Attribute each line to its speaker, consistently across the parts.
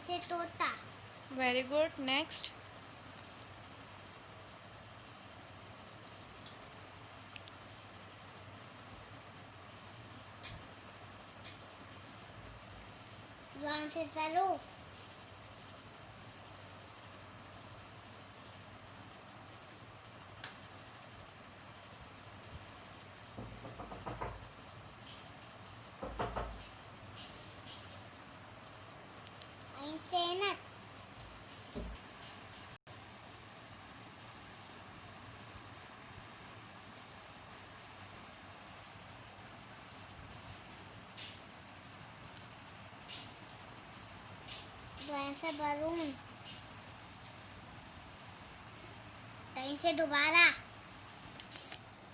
Speaker 1: से तोता।
Speaker 2: Very good. Next.
Speaker 1: ज़ुबान से ज़रूफ। ऐन से ऐनक। ज़ुबान से बलून। तई से दोबारा।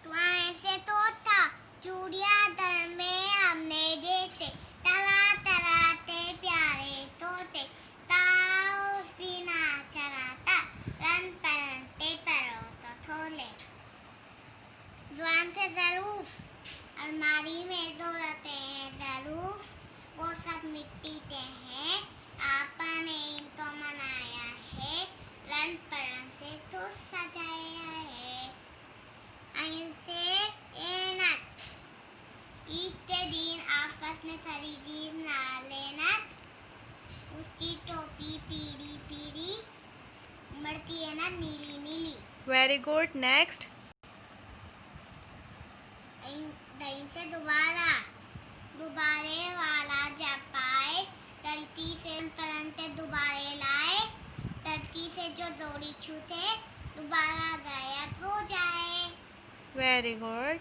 Speaker 1: ज़ुबान से तोता। चिड़ियाघर में हमने देखे तरह तरह के प्यारे तोते। ताऊ बिना चराता रन परनते परों तो थोले। ज़ुबान से ज़रूफ। अलमारी में जो रहते हैं ज़रूफ वो सब मिट्टी के हैं। आपने इनको मनाया है रंग परंग से तो सजाया है। ऐन से ऐनक। ईद के दिन आपस में खरीदी ना लेना। उसकी टोपी पीली पीली उमड़ती है ना नीली नीली।
Speaker 2: Very good. Next.
Speaker 1: ऐन से दोबारा। दोबारे वाला जब आए धरती से परंते दोबारे लाए। धरती से जो जोड़ी छूटे दोबारा गायब हो जाए।
Speaker 2: Very good.